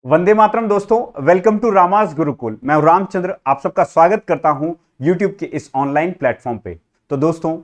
वंदे मातरम दोस्तों, welcome to Rama's Gurukul. मैं हूं रामचंद्र, आप सबका स्वागत करता हूं यूट्यूब के इस ऑनलाइन प्लेटफॉर्म पे। तो दोस्तों,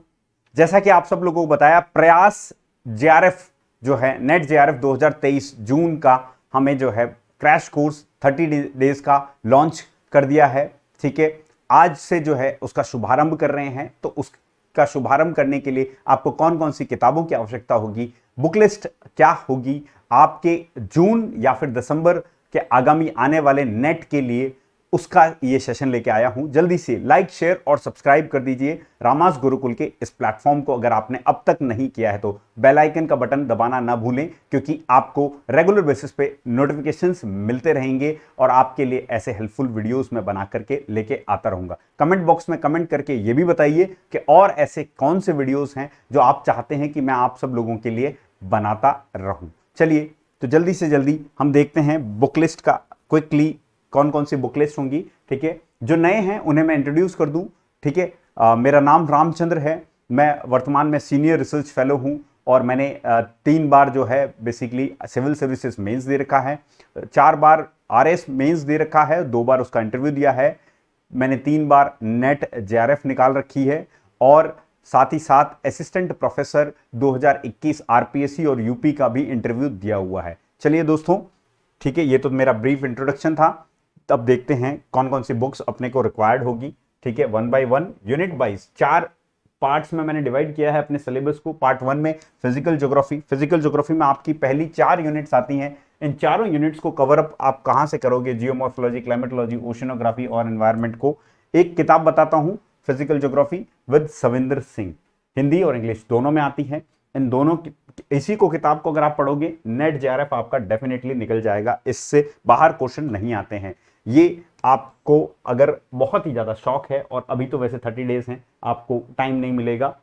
जैसा कि आप सब लोगों को बताया, प्रयास जेआरएफ जो है नेट जेआरएफ 2023 जून का हमें जो है क्रैश कोर्स 30 डेज का लॉन्च कर दिया है। ठीक है, आज से जो है उसका शुभारंभ कर रहे हैं। तो उसका शुभारंभ करने के लिए आपको कौन कौन सी किताबों की आवश्यकता होगी, बुक लिस्ट क्या होगी आपके जून या फिर दिसंबर के आगामी आने वाले नेट के लिए, उसका ये सेशन लेके आया हूं। जल्दी से लाइक, शेयर और सब्सक्राइब कर दीजिए रामास गुरुकुल के इस प्लेटफॉर्म को। अगर आपने अब तक नहीं किया है तो बेल आइकन का बटन दबाना ना भूलें, क्योंकि आपको रेगुलर बेसिस पे नोटिफिकेशंस मिलते रहेंगे और आपके लिए ऐसे हेल्पफुल वीडियोस में बना करके लेके आता रहूंगा। कमेंट बॉक्स में कमेंट करके ये भी बताइए कि और ऐसे कौन से वीडियोस हैं जो आप चाहते हैं कि मैं आप सब लोगों के लिए बनाता रहूं। चलिए, तो जल्दी से जल्दी हम देखते हैं बुक लिस्ट का क्विकली, कौन कौन सी बुक लिस्ट होंगी। ठीक है, जो नए हैं उन्हें मैं इंट्रोड्यूस कर दूं। ठीक है, मेरा नाम रामचंद्र है। मैं वर्तमान में सीनियर रिसर्च फेलो हूं और मैंने 3 बार जो है बेसिकली सिविल सर्विसेज मेंस दे रखा है, 4 बार आरएस मेंस दे रखा है, 2 बार उसका इंटरव्यू दिया है। मैंने 3 बार नेट जेआरएफ निकाल रखी है और साथ ही साथ असिस्टेंट प्रोफेसर 2021 आरपीएससी और यूपी का भी इंटरव्यू दिया हुआ है। चलिए दोस्तों, ठीक है, ये तो मेरा ब्रीफ इंट्रोडक्शन था। अब देखते हैं कौन कौन सी बुक्स अपने को रिक्वायर्ड होगी। ठीक है, 1 बाय 1 यूनिट वाइज 4 पार्ट्स में मैंने डिवाइड किया है अपने सिलेबस को। पार्ट 1 में फिजिकल ज्योग्राफी में आपकी पहली 4 यूनिट्स आती हैं। इन चारों यूनिट्स को कवर अप आप कहां से करोगे, जियोमॉर्फोलॉजी, क्लाइमेटोलॉजी, ओशनोग्राफी और एनवायरनमेंट को। एक किताब बताता हूं, physical geography with Savinder Singh, Hindi और इंग्लिश दोनों में आती है। इन दोनों इसी को किताब को अगर आप पढ़ोगे, नेट जेआरएफ आपका डेफिनेटली निकल जाएगा। इससे बाहर क्वेश्चन नहीं आते हैं। ये आपको अगर बहुत ही ज्यादा शौक है, और अभी तो वैसे 30 डेज हैं, आपको टाइम नहीं मिलेगा,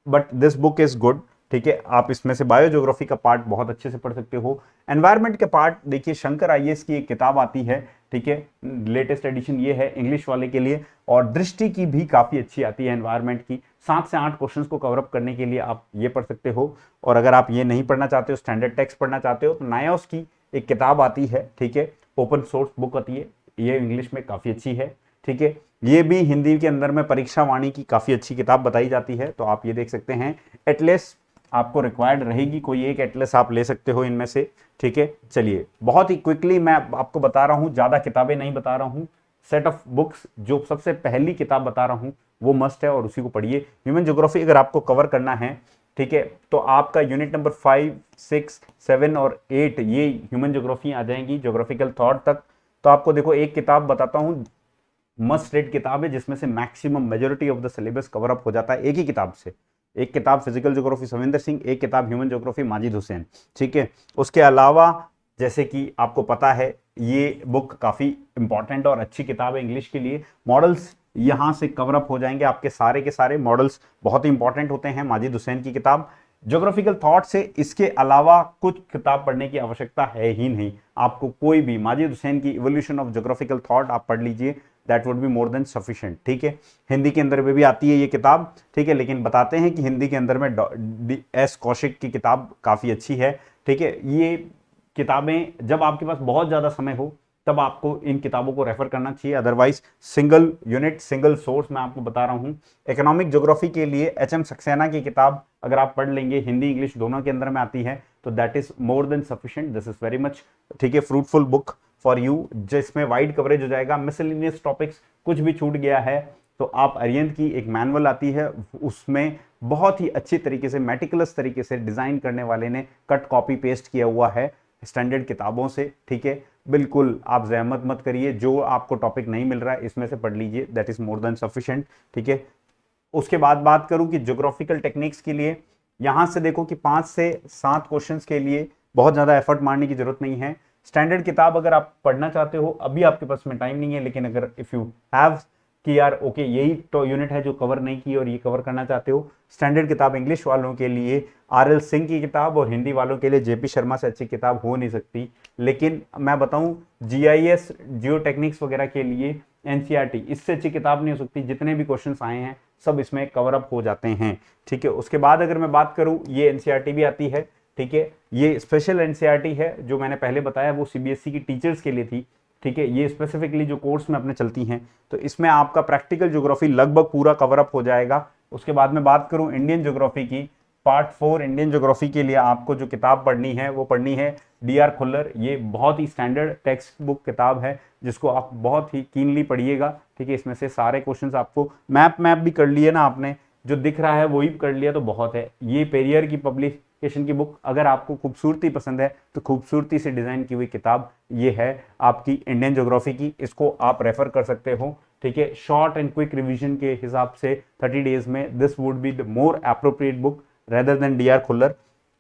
but this book is good. ठीक है, आप इसमें से बायोज्योग्राफी का पार्ट बहुत अच्छे से पढ़ सकते हो। एनवायरमेंट के पार्ट देखिए, शंकर आईएएस की एक किताब आती है। ठीक है, लेटेस्ट एडिशन ये है इंग्लिश वाले के लिए, और दृष्टि की भी काफी अच्छी आती है एनवायरमेंट की। 7 से 8 क्वेश्चंस को कवर अप करने के लिए आप ये पढ़ सकते हो। और अगर आप ये नहीं पढ़ना चाहते हो, स्टैंडर्ड टेक्स्ट पढ़ना चाहते हो, तो नायोस की एक किताब आती है। ठीक है, ओपन सोर्स बुक आती है, ये इंग्लिश में काफी अच्छी है। ठीक है, ये भी हिंदी के अंदर में परीक्षा वाणी की काफी अच्छी किताब बताई जाती है, तो आप ये देख सकते हैं। एटलेस आपको रिक्वायर्ड रहेगी, कोई एक एटलेस आप ले सकते हो इनमें से। ठीक है, चलिए बहुत ही क्विकली मैं आपको बता रहा हूं, ज्यादा किताबें नहीं बता रहा हूं। सेट ऑफ बुक्स, जो सबसे पहली किताब बता रहा हूं वो मस्ट है और उसी को पढ़िए। ह्यूमन ज्योग्राफी अगर आपको कवर करना है, ठीक है, तो आपका यूनिट नंबर 5, 6, 7 और 8 ये ह्यूमन ज्योग्राफी आ जाएंगी, ज्योग्राफिकल थॉट तक। तो आपको देखो, एक किताब बताता हूं, मस्ट रेड किताब है, जिसमें से maximum majority of the syllabus cover up हो जाता है एक ही किताब से। एक किताब फिजिकल ज्योग्राफी सविंदर सिंह, एक किताब ह्यूमन ज्योग्राफी माजिद हुसैन। ठीक है, उसके अलावा जैसे कि आपको पता है, ये बुक काफी इंपॉर्टेंट और अच्छी किताब है इंग्लिश के लिए। मॉडल्स यहां से कवर अप हो जाएंगे, आपके सारे के सारे मॉडल्स बहुत ही इंपॉर्टेंट होते हैं माजिद हुसैन की किताब। ज्योग्राफिकल थॉट से इसके अलावा कुछ किताब पढ़ने की आवश्यकता है ही नहीं आपको। कोई भी माजिद हुसैन की इवोल्यूशन ऑफ ज्योग्राफिकल थॉट आप पढ़ लीजिए, that would be more than sufficient. ठीक है, हिंदी के अंदर में भी आती है ये किताब। ठीक है, लेकिन बताते हैं कि हिंदी के अंदर में एस कौशिक की किताब काफी अच्छी है। ठीक है, ये किताबें जब आपके पास बहुत ज्यादा समय हो तब आपको इन किताबों को रेफर करना चाहिए, otherwise single unit single source मैं आपको बता रहा हूं। इकोनॉमिक ज्योग्राफी के लिए एचएम सक्सेना की किताब अगर आप पढ़ लेंगे, हिंदी इंग्लिश दोनों के अंदर में आती है, तो that is more than sufficient, this is very much. ठीक है, फ्रूटफुल बुक फॉर यू, जिसमें वाइड कवरेज हो जाएगा। मिसलेनियस टॉपिक्स कुछ भी छूट गया है तो आप अरिहंत की एक मैनुअल आती है, उसमें बहुत ही अच्छी तरीके से मेटिकुलस तरीके से डिजाइन करने वाले ने कट कॉपी पेस्ट किया हुआ है स्टैंडर्ड किताबों से। ठीक है, बिल्कुल आप जहमत मत करिए, जो आपको टॉपिक नहीं मिल रहा है इसमें से पढ़ लीजिए, that is more than sufficient. ठीक है, उसके बाद बात करूं कि ज्योग्राफिकल टेक्निक्स के लिए, यहां से देखो कि 5 से 7 क्वेश्चंस के लिए बहुत ज्यादा एफर्ट मारने की जरूरत नहीं है। स्टैंडर्ड किताब अगर आप पढ़ना चाहते हो, अभी आपके पास में टाइम नहीं है, लेकिन अगर इफ यू हैव कि यार ओके यही तो यूनिट है जो कवर नहीं की और ये कवर करना चाहते हो, स्टैंडर्ड किताब इंग्लिश वालों के लिए आरएल सिंह की किताब, और हिंदी वालों के लिए जेपी शर्मा से अच्छी किताब हो नहीं सकती। लेकिन मैं बताऊं, जीआईएस जियो टेक्निक्स वगैरह के लिए एनसीईआरटी इससे अच्छी किताब नहीं हो सकती। जितने भी क्वेश्चंस आए हैं सब इसमें कवर अप हो जाते हैं। ठीक है, उसके बाद अगर मैं बात करूं, ये एनसीईआरटी भी आती है। ठीक है। ये स्पेशल एनसीईआरटी है, जो मैंने पहले बताया वो सीबीएसई की टीचर्स के लिए थी, ठीक है। ये स्पेसिफिकली जो कोर्स में अपने चलती हैं, तो इसमें आपका प्रैक्टिकल ज्योग्राफी लगभग पूरा कवर अप हो जाएगा। उसके बाद में बात करूं इंडियन ज्योग्राफी की, पार्ट 4 इंडियन ज्योग्राफी के लिए आपको जो किताब पढ़नी है वो पढ़नी है डीआर खुल्लर। ये बहुत ही स्टैंडर्ड टेक्स्ट बुक किताब है, जिसको आप बहुत ही कीनली पढ़िएगा, ठीक है। इसमें से सारे क्वेश्चंस आपको मैप भी कर लिए ना आपने, जो दिख रहा है वही कर लिया तो बहुत है। ये पेरियर की पब्लिकेशन की बुक, अगर आपको खूबसूरती पसंद है तो खूबसूरती से डिजाइन की हुई किताब ये है आपकी इंडियन ज्योग्राफी की, इसको आप रेफर कर सकते हो, ठीक है। शॉर्ट एंड क्विक रिवीजन के हिसाब से 30 डेज में this would be the more appropriate book rather than DR Khullar,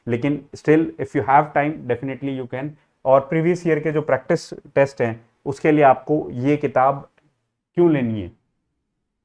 लेकिन still if you have time definitely you can. और प्रीवियस ईयर के जो प्रैक्टिस टेस्ट हैं उसके लिए आपको ये किताब क्यों लेनी है,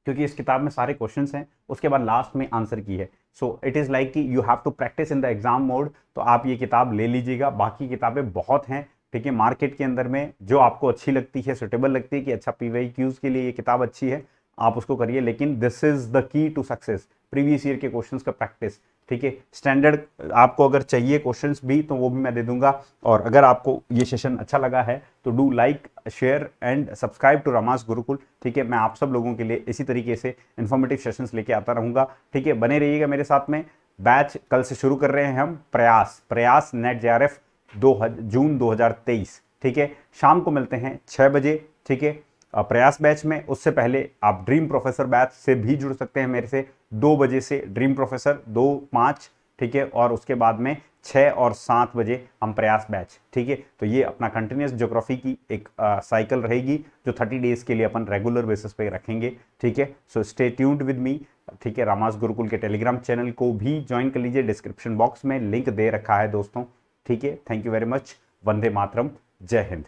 क्योंकि इस किताब में सारे क्वेश्चंस हैं, उसके बाद लास्ट में आंसर की है। सो इट इज़ लाइक कि you have to practise in the exam mode, तो आप ये किताब ले लीजिएगा। बाकी किताबें बहुत हैं, ठीक है, मार्केट के अंदर में, जो आपको अच्छी लगती है, सुटेबल लगती है कि अच्छा पीवाईक्यूज के लिए ये किताब अच्छी है, आप उसको करिए। लेकिन this is the key to success, previous year के क्वेश्चंस का प्रैक्टिस, ठीक है। स्टैंडर्ड आपको अगर चाहिए क्वेश्चंस भी तो वो भी मैं दे दूंगा। और अगर आपको ये सेशन अच्छा लगा है तो do like, share and subscribe to Rama's Gurukul, ठीक है। मैं आप सब लोगों के लिए इसी तरीके से इन्फॉर्मेटिव सेशंस लेके आता रहूंगा, ठीक है। बने रहिएगा मेरे साथ में। बैच कल से शुरू कर रहे हैं हम, प्रयास नेट जेआरएफ जून 2023, ठीक है। शाम को मिलते हैं 6 बजे, ठीक है, प्रयास बैच में। उससे पहले आप ड्रीम प्रोफेसर बैच से भी जुड़ सकते हैं मेरे से, 2 बजे से ड्रीम प्रोफेसर 2-5, ठीक है। और उसके बाद में 6 और 7 बजे हम प्रयास बैच, ठीक है। तो ये अपना कंटिन्यूस ज्योग्राफी की एक साइकिल रहेगी, जो 30 डेज के लिए अपन रेगुलर बेसिस पे रखेंगे, ठीक है। So stay tuned with me, ठीक है। रामास गुरुकुल के टेलीग्राम चैनल को भी ज्वाइन कर लीजिए, डिस्क्रिप्शन बॉक्स में लिंक दे रखा है दोस्तों, ठीक है। Thank you very much. Vande Mataram, Jai Hind.